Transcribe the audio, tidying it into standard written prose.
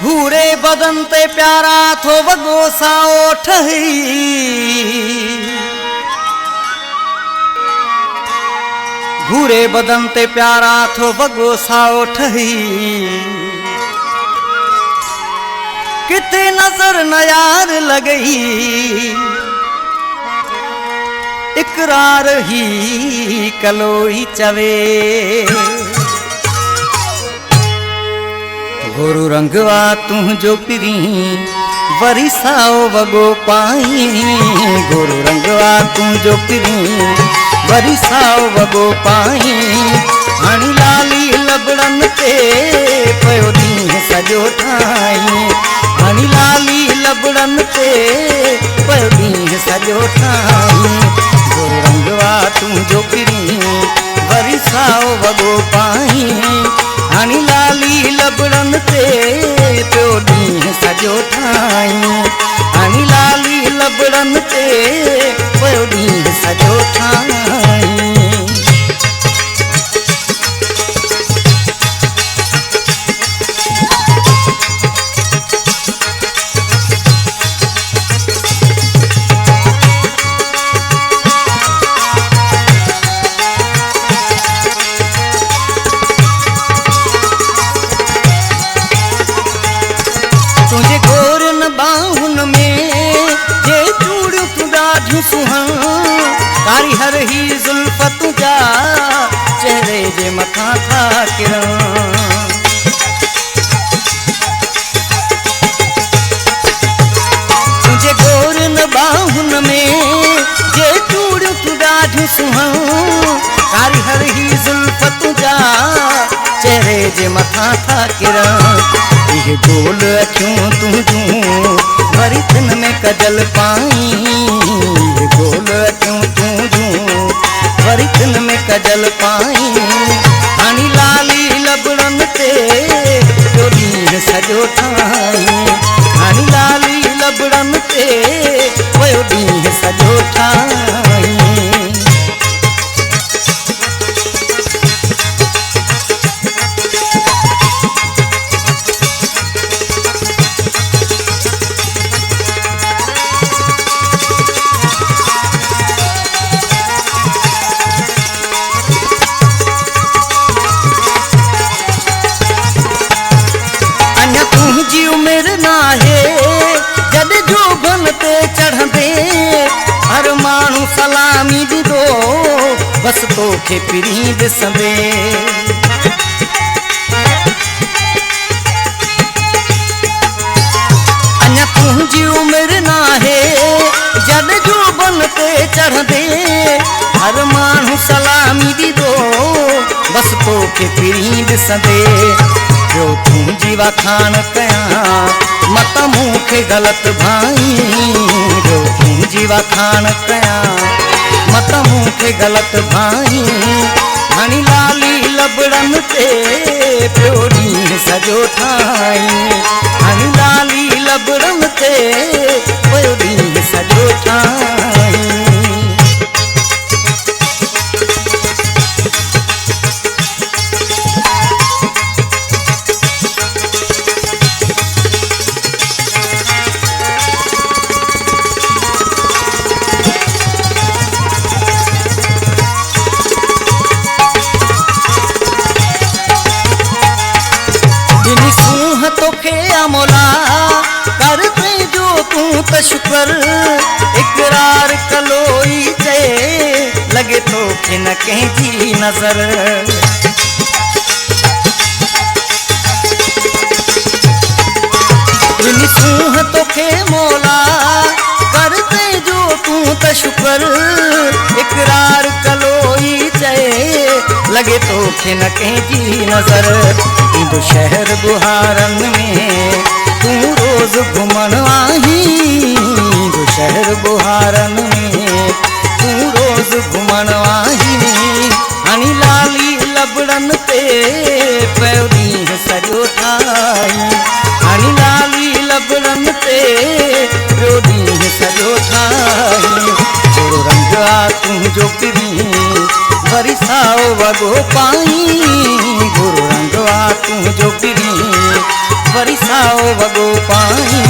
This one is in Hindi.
घूरे बदन ते प्यारा थो वगो साओ ठही, घूरे बदन ते प्यारा थो वगो साओ ठही। किथे नजर न यार लगई, इकरार ही कलोई चवे। गोरु रंगवा तू जो पिरी वरी साओ वगो पाई, गोरु रंगवा तू जो पिरी वरी साओ वगो पाई। हाणी लाली लबड़न ते पयो ॾींहुं सॼो ठाई, हाणी लाली लबड़न ते पयो ॾींहुं सॼो ठाई। गोरु रंगवा तू जो पिरी वरी साओ वगो पाई, हाणी लाली लबड़न ते पयो ॾींहुं सॼो ठाई, हाणी लाली लबड़न ते पयो ॾींहुं सॼो ठाई। तुझे गोरन बाहुन में जे चूड़ियूं तूं ॾाढियूं सुहण, कारी हर ही ज़ुल्फ़ तुंहिंजा चेहरे जे मथां था किरण। तुझे गोरन बाहुन में जे चूड़ियूं तूं ॾाढियूं सुहण, कारी हर ही ज़ुल्फ़ तुंहिंजा चेहरे जे मथां था किरण। ये गोल अखियूं तुझूं वरी तिन में कजल पाई, ये गोल अखियूं तुझूं वरी तिन में कजल पाई। हाणी लाली लबड़न ते पयो ॾींहुं सॼो ठाई, हाणी लाली लबड़न ते पयो ॾींहुं सॼो ठाई। तुझी उम्र नाहे जद जोबन ते चढ़ंदे, हर माण्हू सलामी ॾींदो बस तोखे पिरी ॾिसंदे। अञा तुंहिंजी उम्र नाहे जद जोबन ते चढ़ंदे, हर माण्हू सलामी ॾींदो बस तोखे पिरी ॾिसंदे। जो तुझी वखाण कयां मत मूंखे ग़लति भाई, जो तुझी वखाण कयां मत मूंखे ग़लति भाई। हाणी लाली लबड़न ते पयो ॾींहुं सॼो ठाई, हाणी लाली लबड़न ते पयो ॾींहुं सॼो ठाई। तोखे अमोला कर जो तूं त शुक्र, इकरार कलोई चए लगे तोखे न कंहिंजी नज़र। सूह तोखे मौला कर जो तूं त शुक्र, इकरार कलोई चए लगे तोखे न कंहिंजी नज़र। तुंहिंजो शहर बुहारन में तूं रोज़ घुमण आहीं, तुंहिंजो शहर बुहारन में तूं रोज़ घुमण आहीं। हाणी लाली लबड़न ते पयो ॾींहुं सॼो ठाई, हाणी लाली लबड़न ते पयो ॾींहुं सॼो ठाई। थोरो रंग आ तुंहिंजो पिरी वरी साओ वॻो पाई, गुरु रंग आ तुंहिंजो पिरी वरिसाओ वगो पाई।